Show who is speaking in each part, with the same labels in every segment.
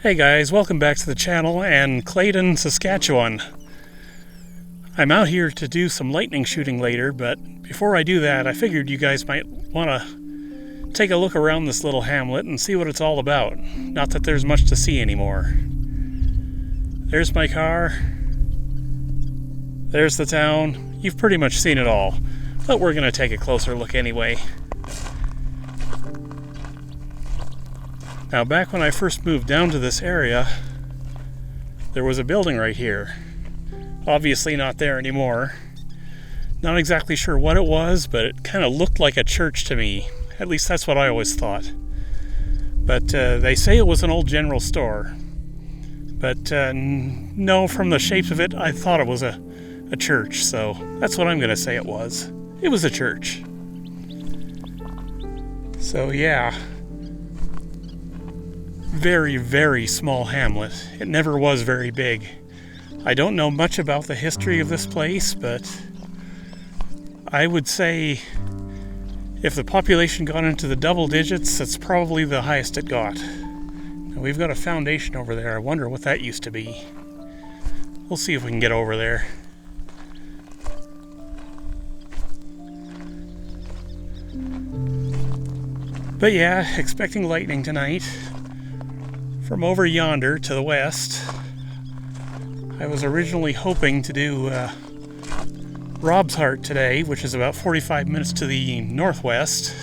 Speaker 1: Hey guys, welcome back to the channel and Claydon, Saskatchewan. I'm out here to do some lightning shooting later, but before I do that, I figured you guys might want to take a look around this little hamlet and see what it's all about. Not that there's much to see anymore. There's my car. There's the town. You've pretty much seen it all, but we're going to take a closer look anyway. Now, back when I first moved down to this area, there was a building right here. Obviously not there anymore. Not exactly sure what it was, but it kind of looked like a church to me. At least that's what I always thought. But they say it was an old general store. But no, from the shapes of it, I thought it was a church. So that's what I'm going to say it was. It was a church. So yeah. Very, very small hamlet. It never was very big. I don't know much about the history of this place, but I would say if the population got into the double digits, that's probably the highest it got. Now, we've got a foundation over there. I wonder what that used to be. We'll see if we can get over there. But yeah, expecting lightning tonight. From over yonder to the west, I was originally hoping to do Rob's Heart today, which is about 45 minutes to the northwest.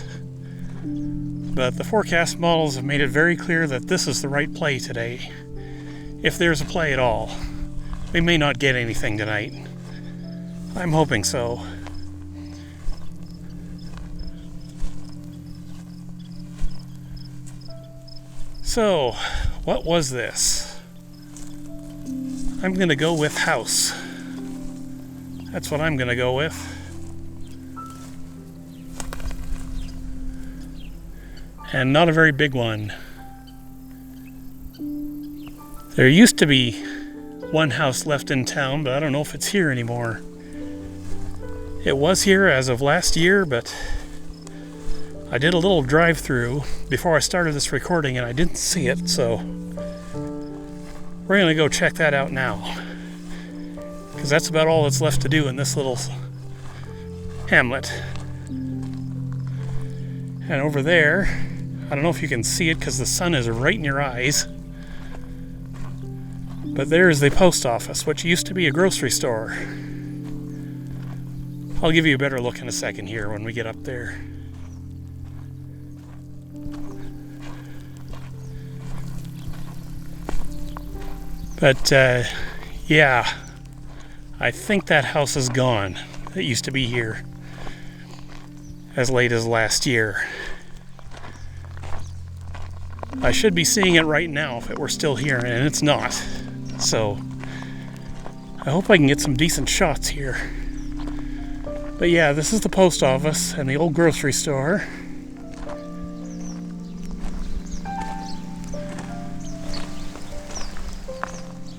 Speaker 1: But the forecast models have made it very clear that this is the right play today. If there's a play at all. We may not get anything tonight. I'm hoping so. So, what was this? I'm going to go with house. That's what I'm going to go with. And not a very big one. There used to be one house left in town, but I don't know if it's here anymore. It was here as of last year, but I did a little drive-through before I started this recording and I didn't see it, so we're going to go check that out now. Because that's about all that's left to do in this little hamlet. And over there, I don't know if you can see it because the sun is right in your eyes, but there's the post office, which used to be a grocery store. I'll give you a better look in a second here when we get up there. But, yeah, I think that house is gone. It used to be here as late as last year. I should be seeing it right now if it were still here, and it's not. So, I hope I can get some decent shots here. But yeah, this is the post office and the old grocery store.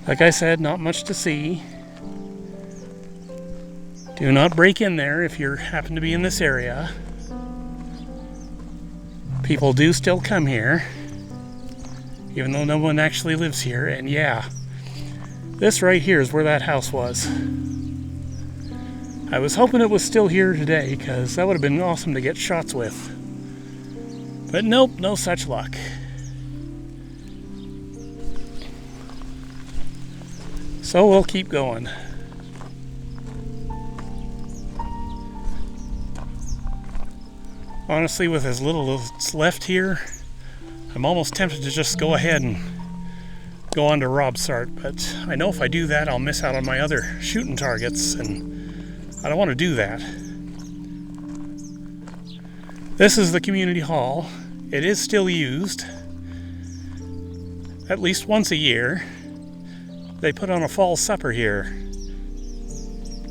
Speaker 1: Like I said, not much to see. Do not break in there if you happen to be in this area. People do still come here, even though no one actually lives here. And yeah, this right here is where that house was. I was hoping it was still here today, because that would have been awesome to get shots with. But nope, no such luck. So we'll keep going. Honestly, with as little that's left here, I'm almost tempted to just go ahead and go on to Rob's Heart, but I know if I do that, I'll miss out on my other shooting targets, and I don't want to do that. This is the community hall. It is still used at least once a year. They put on a fall supper here,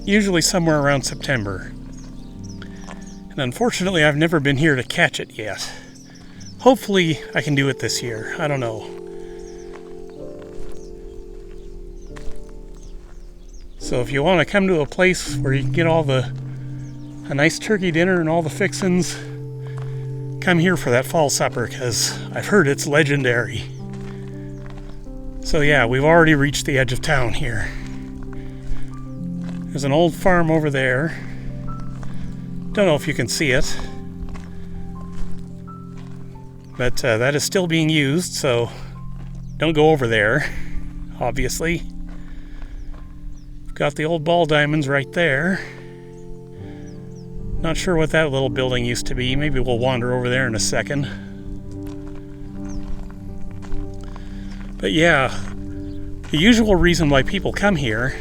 Speaker 1: usually somewhere around September. And unfortunately, I've never been here to catch it yet. Hopefully, I can do it this year. I don't know. So if you want to come to a place where you can get a nice turkey dinner and all the fixins, come here for that fall supper, because I've heard it's legendary. So yeah, we've already reached the edge of town here. There's an old farm over there. Don't know if you can see it. But that is still being used, so don't go over there, obviously. Got the old ball diamonds right there. Not sure what that little building used to be. Maybe we'll wander over there in a second. But yeah, the usual reason why people come here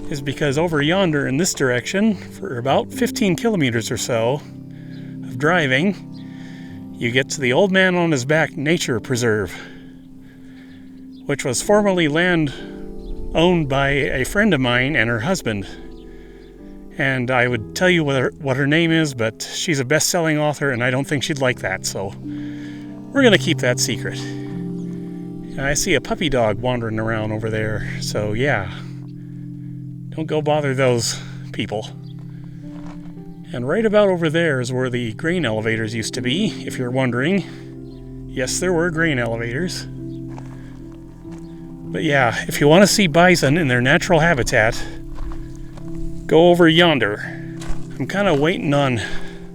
Speaker 1: is because over yonder in this direction, for about 15 kilometers or so of driving, you get to the Old Man on His Back Nature Preserve, which was formerly land owned by a friend of mine and her husband. And I would tell you what her name is, but she's a best-selling author, and I don't think she'd like that, so we're going to keep that secret. And I see a puppy dog wandering around over there, so yeah, don't go bother those people. And right about over there is where the grain elevators used to be, if you're wondering. Yes, there were grain elevators. But yeah, if you want to see bison in their natural habitat, go over yonder. I'm kind of waiting on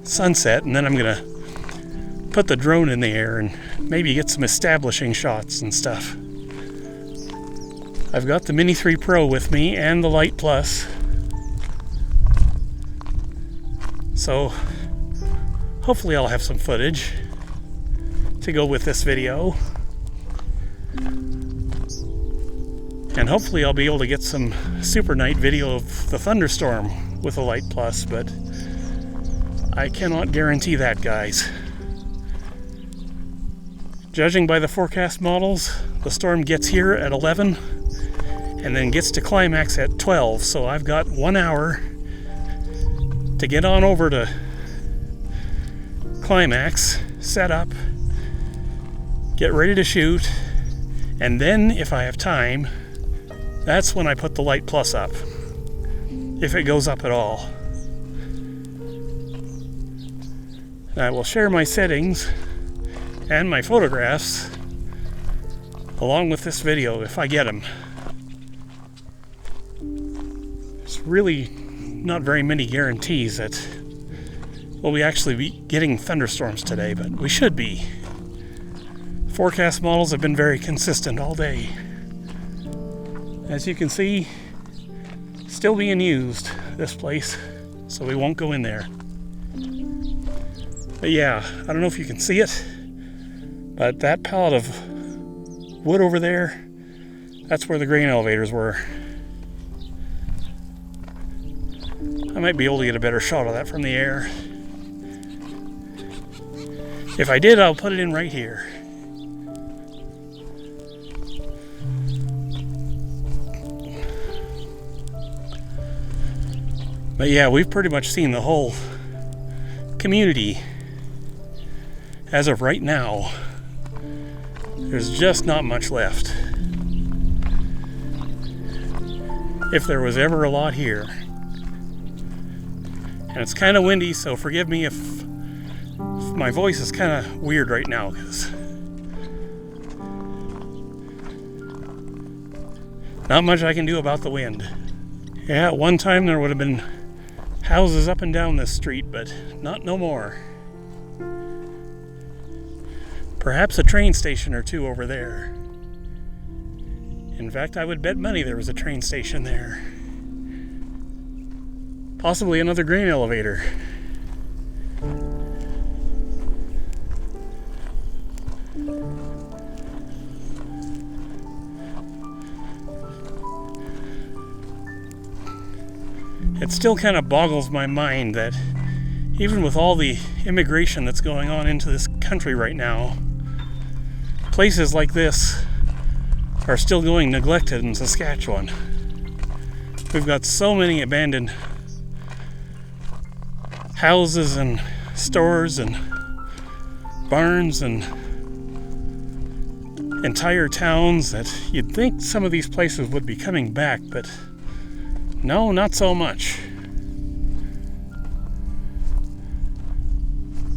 Speaker 1: sunset, and then I'm going to put the drone in the air and maybe get some establishing shots and stuff. I've got the Mini 3 Pro with me and the Lite Plus. So hopefully I'll have some footage to go with this video. And hopefully I'll be able to get some super night video of the thunderstorm with a Lite Plus, but I cannot guarantee that, guys. Judging by the forecast models, the storm gets here at 11 and then gets to climax at 12, so I've got 1 hour to get on over to climax, set up, get ready to shoot, and then if I have time, that's when I put the Lite Plus up, if it goes up at all. And I will share my settings and my photographs along with this video if I get them. There's really not very many guarantees that we'll actually be getting thunderstorms today, but we should be. Forecast models have been very consistent all day. As you can see, still being used, this place, so we won't go in there. But yeah, I don't know if you can see it, but that pallet of wood over there, that's where the grain elevators were. I might be able to get a better shot of that from the air. If I did, I'll put it in right here. But yeah, we've pretty much seen the whole community as of right now. There's just not much left. If there was ever a lot here. And it's kind of windy, so forgive me if my voice is kind of weird right now, because not much I can do about the wind. Yeah, at one time there would have been houses up and down this street, but not no more. Perhaps a train station or two over there. In fact, I would bet money there was a train station there. Possibly another grain elevator. It still kind of boggles my mind that even with all the immigration that's going on into this country right now, places like this are still going neglected in Saskatchewan. We've got so many abandoned houses and stores and barns and entire towns that you'd think some of these places would be coming back, but no, not so much.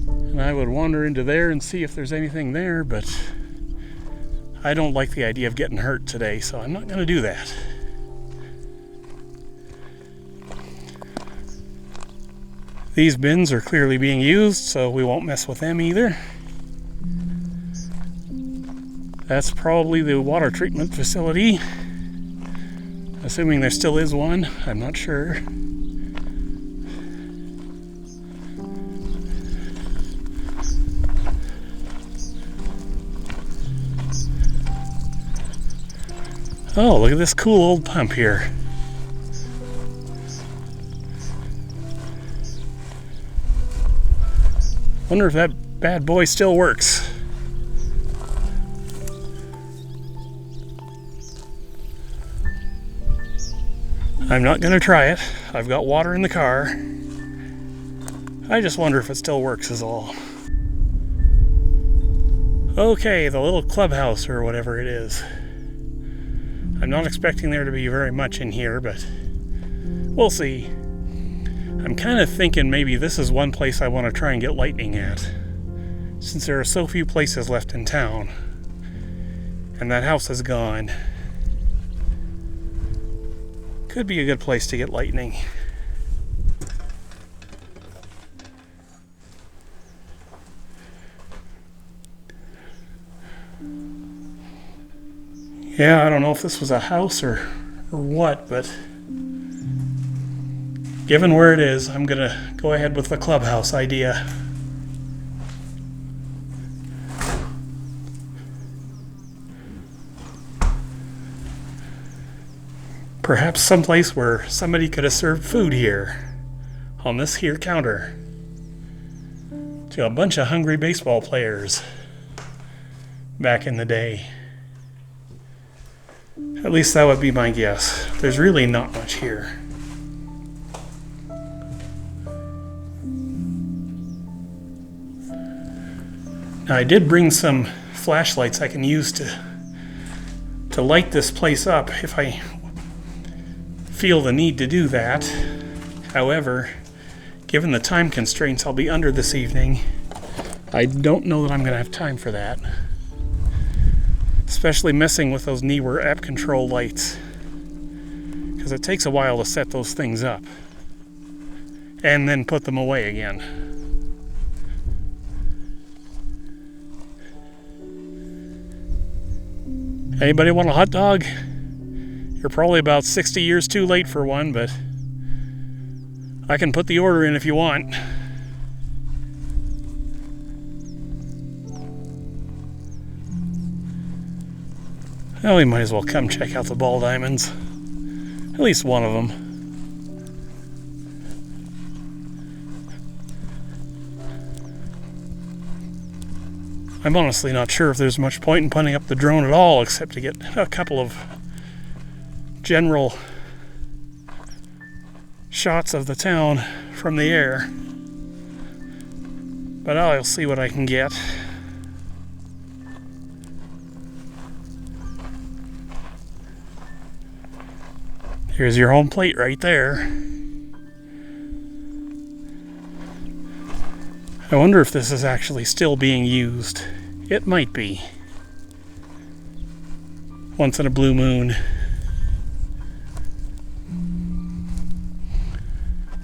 Speaker 1: And I would wander into there and see if there's anything there, but I don't like the idea of getting hurt today, so I'm not going to do that. These bins are clearly being used, so we won't mess with them either. That's probably the water treatment facility. Assuming there still is one, I'm not sure. Oh, look at this cool old pump here. Wonder if that bad boy still works. I'm not going to try it. I've got water in the car. I just wonder if it still works is all. Okay, the little clubhouse or whatever it is. I'm not expecting there to be very much in here, but we'll see. I'm kind of thinking maybe this is one place I want to try and get lightning at, since there are so few places left in town, and that house is gone. Could be a good place to get lightning. Yeah, I don't know if this was a house or what, but given where it is, I'm gonna go ahead with the clubhouse idea. Perhaps someplace where somebody could have served food here, on this here counter, to a bunch of hungry baseball players back in the day. At least that would be my guess. There's really not much here. Now, I did bring some flashlights I can use to light this place up if I feel the need to do that. However, given the time constraints I'll be under this evening, I don't know that I'm going to have time for that. Especially messing with those Newer app control lights, because it takes a while to set those things up and then put them away again. Anybody want a hot dog? You're probably about 60 years too late for one, but I can put the order in if you want. Well, we might as well come check out the ball diamonds. At least one of them. I'm honestly not sure if there's much point in putting up the drone at all, except to get a couple of general shots of the town from the air. But I'll see what I can get. Here's your home plate right there. I wonder if this is actually still being used. It might be. Once in a blue moon.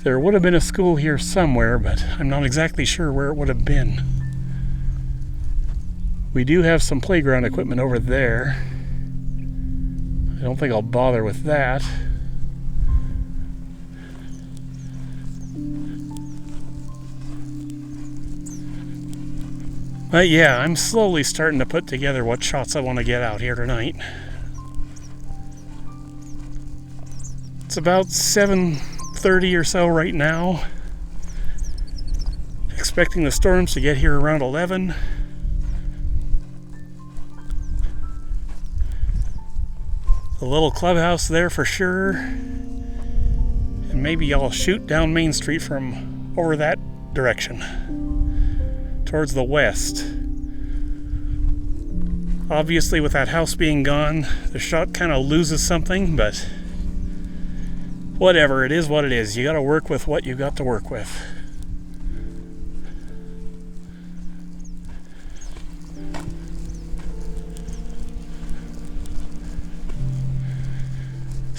Speaker 1: There would have been a school here somewhere, but I'm not exactly sure where it would have been. We do have some playground equipment over there. I don't think I'll bother with that. But yeah, I'm slowly starting to put together what shots I want to get out here tonight. It's about 7:30 or so right now. Expecting the storms to get here around 11. The little clubhouse there for sure. And maybe I'll shoot down Main Street from over that direction, towards the west. Obviously, with that house being gone, the shot kind of loses something, but whatever, it is what it is. You got to work with what you got to work with.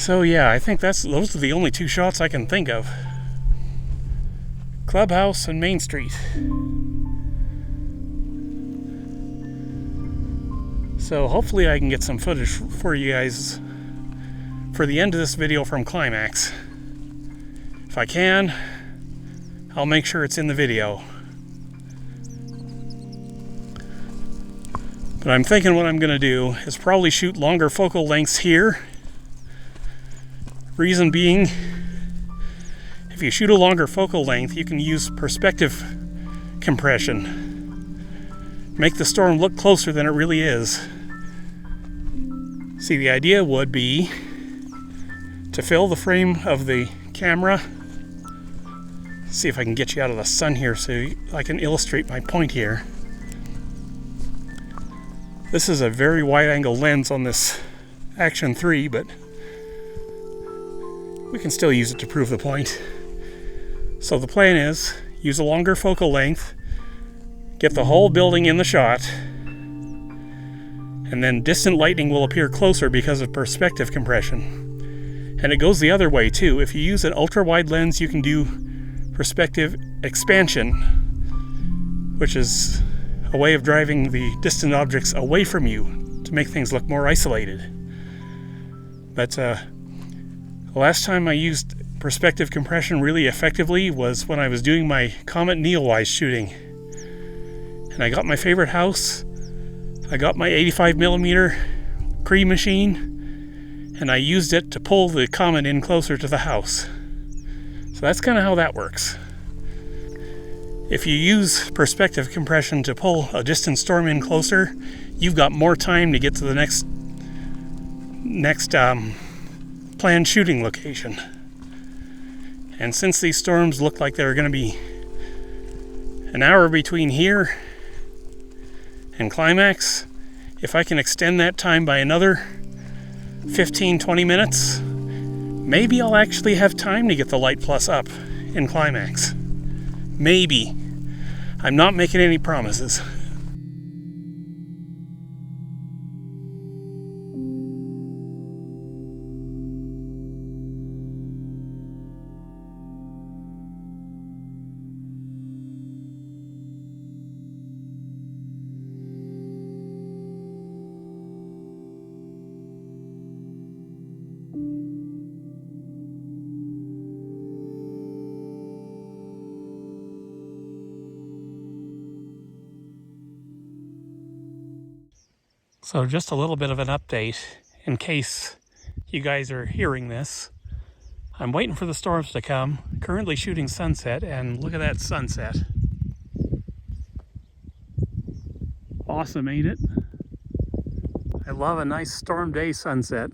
Speaker 1: So yeah, I think those are the only two shots I can think of. Clubhouse and Main Street. So hopefully I can get some footage for you guys for the end of this video from Climax. If I can, I'll make sure it's in the video. But I'm thinking what I'm going to do is probably shoot longer focal lengths here. Reason being, if you shoot a longer focal length, you can use perspective compression. Make the storm look closer than it really is. See, the idea would be to fill the frame of the camera. See if I can get you out of the sun here so I can illustrate my point here. This is a very wide-angle lens on this Action 3, but we can still use it to prove the point. So the plan is, use a longer focal length, get the whole building in the shot, and then distant lightning will appear closer because of perspective compression. And it goes the other way too. If you use an ultra-wide lens, you can do perspective expansion, which is a way of driving the distant objects away from you to make things look more isolated. But the last time I used perspective compression really effectively was when I was doing my Comet Neowise shooting. And I got my favorite house, I got my 85mm Cree machine, and I used it to pull the Comet in closer to the house. So that's kind of how that works. If you use perspective compression to pull a distant storm in closer, you've got more time to get to the next planned shooting location. And since these storms look like they're going to be an hour between here and Climax, if I can extend that time by another 15-20 minutes, maybe I'll actually have time to get the Lite Plus up in Climax. Maybe. I'm not making any promises. So just a little bit of an update in case you guys are hearing this. I'm waiting for the storms to come, currently shooting sunset, and look at that sunset. Awesome, ain't it? I love a nice storm day sunset.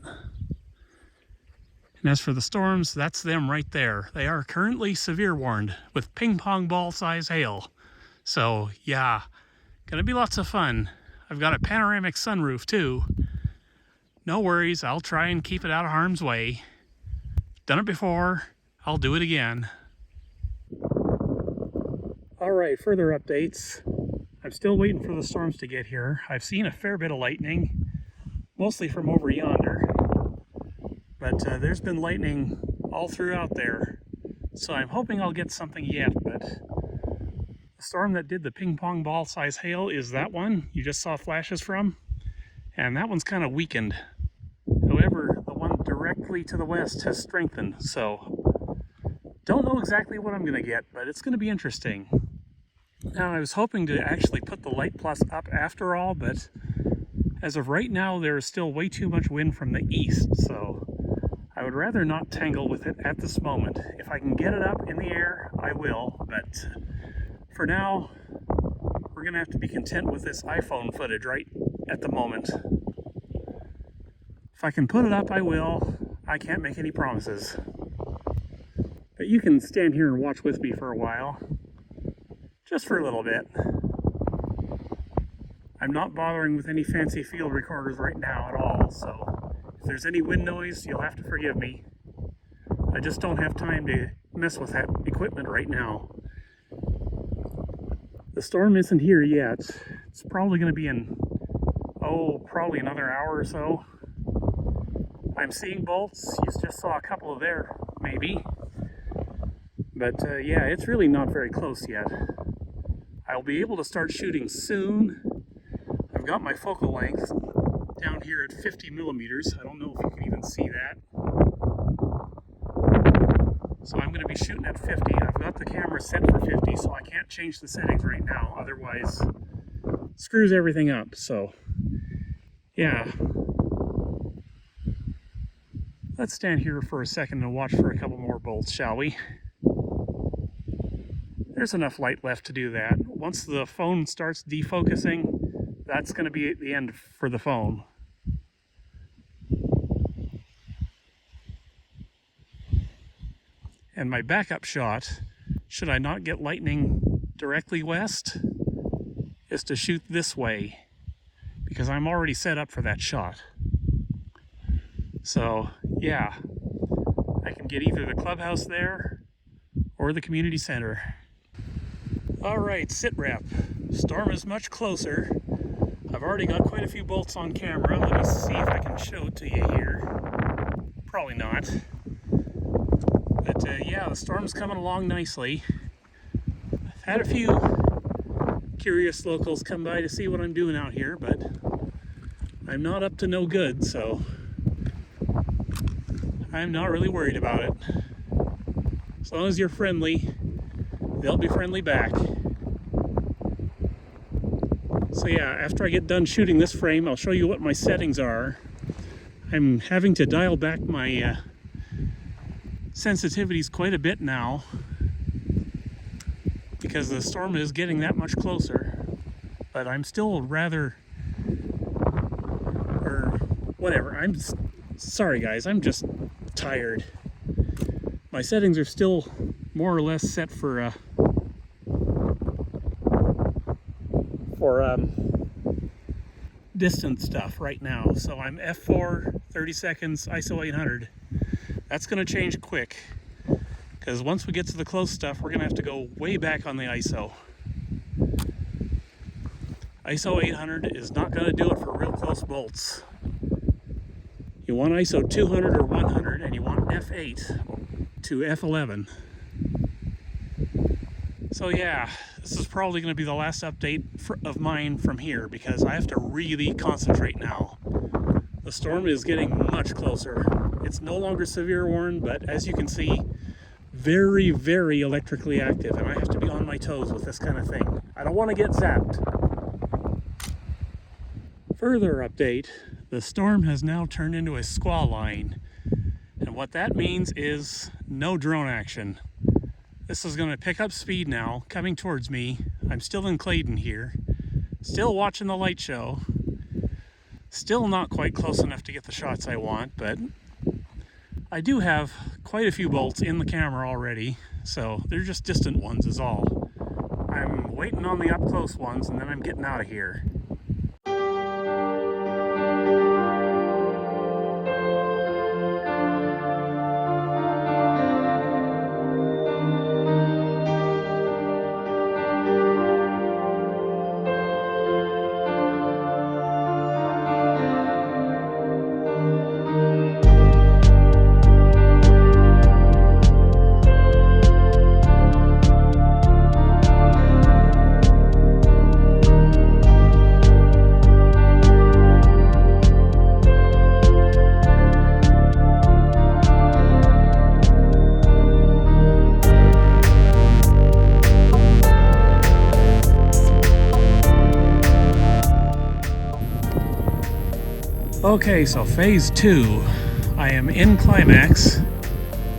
Speaker 1: And as for the storms, that's them right there. They are currently severe warned with ping pong ball size hail. So yeah, gonna be lots of fun. I've got a panoramic sunroof too. No worries, I'll try and keep it out of harm's way. Done it before, I'll do it again. Alright, further updates. I'm still waiting for the storms to get here. I've seen a fair bit of lightning, mostly from over yonder. But there's been lightning all throughout there. So I'm hoping I'll get something yet, but the storm that did the ping pong ball size hail is that one you just saw flashes from, and that one's kind of weakened. However, the one directly to the west has strengthened, so don't know exactly what I'm going to get, but it's going to be interesting. Now, I was hoping to actually put the Lite Plus up after all, but as of right now there is still way too much wind from the east, so I would rather not tangle with it at this moment. If I can get it up in the air, I will, but for now, we're going to have to be content with this iPhone footage right at the moment. If I can put it up, I will. I can't make any promises. But you can stand here and watch with me for a while. Just for a little bit. I'm not bothering with any fancy field recorders right now at all, so if there's any wind noise, you'll have to forgive me. I just don't have time to mess with that equipment right now. The storm isn't here yet. It's probably going to be in, probably another hour or so. I'm seeing bolts. You just saw a couple of there, maybe. But yeah, it's really not very close yet. I'll be able to start shooting soon. I've got my focal length down here at 50 millimeters. I don't know if you can even see that. So I'm going to be shooting at 50. I've got the camera set for 50, so I can't change the settings right now. Otherwise, it screws everything up. So, yeah. Let's stand here for a second and watch for a couple more bolts, shall we? There's enough light left to do that. Once the phone starts defocusing, that's going to be the end for the phone. And my backup shot, should I not get lightning directly west, is to shoot this way, because I'm already set up for that shot. So, yeah, I can get either the clubhouse there or the community center. All right, sit rep. Storm is much closer. I've already got quite a few bolts on camera. Let me see if I can show it to you here. Probably not. But yeah, the storm's coming along nicely. I've had a few curious locals come by to see what I'm doing out here, but I'm not up to no good, so I'm not really worried about it. As long as you're friendly, they'll be friendly back. So yeah, after I get done shooting this frame, I'll show you what my settings are. I'm having to dial back my sensitivities quite a bit now because the storm is getting that much closer. But I'm still rather, or whatever, sorry guys, I'm just tired. My settings are still more or less set for distance stuff right now. So I'm f4, 30 seconds, ISO 800. That's going to change quick, because once we get to the close stuff, we're going to have to go way back on the ISO. ISO 800 is not going to do it for real close bolts. You want ISO 200 or 100, and you want f8 to f11. So yeah, this is probably going to be the last update of mine from here, because I have to really concentrate now. The storm is getting much closer. It's no longer severe warn, but as you can see, very, very electrically active, and I have to be on my toes with this kind of thing. I don't want to get zapped. Further update, the storm has now turned into a squall line, and what that means is no drone action. This is going to pick up speed now, coming towards me. I'm still in Claydon here, still watching the light show. Still not quite close enough to get the shots I want, but I do have quite a few bolts in the camera already, so they're just distant ones is all. I'm waiting on the up close ones, and then I'm getting out of here. Okay, so phase 2. I am in climax,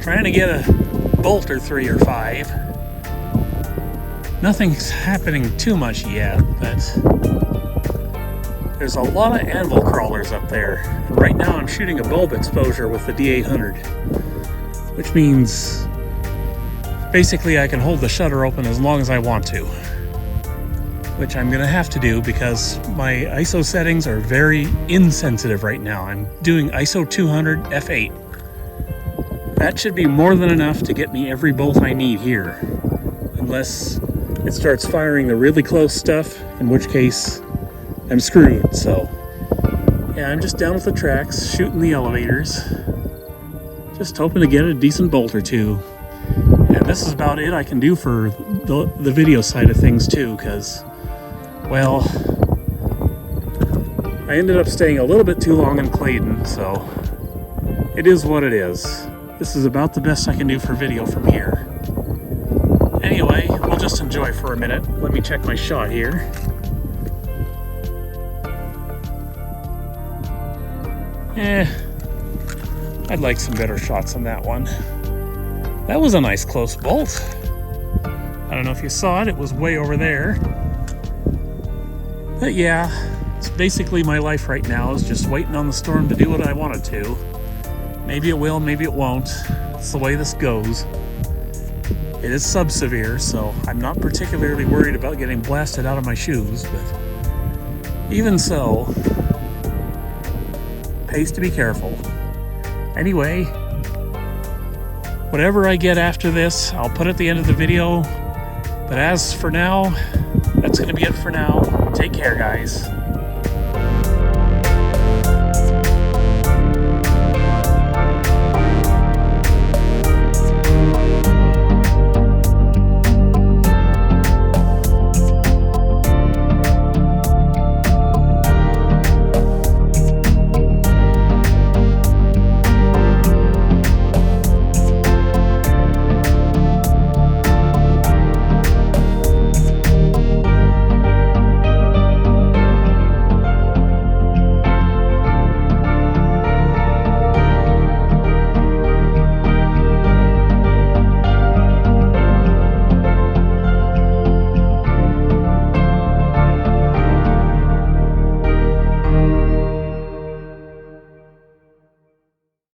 Speaker 1: trying to get a bolt or 3 or 5. Nothing's happening too much yet, but there's a lot of anvil crawlers up there. And right now I'm shooting a bulb exposure with the D800, which means basically I can hold the shutter open as long as I want to, which I'm going to have to do because my ISO settings are very insensitive right now. I'm doing ISO 200 f8. That should be more than enough to get me every bolt I need here, unless it starts firing the really close stuff, in which case I'm screwed. So Yeah, I'm just down with the tracks, shooting the elevators. Just hoping to get a decent bolt or two. And this is about it I can do for the video side of things too, because, well, I ended up staying a little bit too long in Claydon, so it is what it is. This is about the best I can do for video from here. Anyway, we'll just enjoy for a minute. Let me check my shot here. I'd like some better shots on that one. That was a nice close bolt. I don't know if you saw it, it was way over there. But yeah, it's basically my life right now, is just waiting on the storm to do what I want it to. Maybe it will, maybe it won't. It's the way this goes. It is sub-severe, so I'm not particularly worried about getting blasted out of my shoes, but even so, pays to be careful. Anyway, whatever I get after this, I'll put at the end of the video. But as for now, that's going to be it for now. Take care, guys.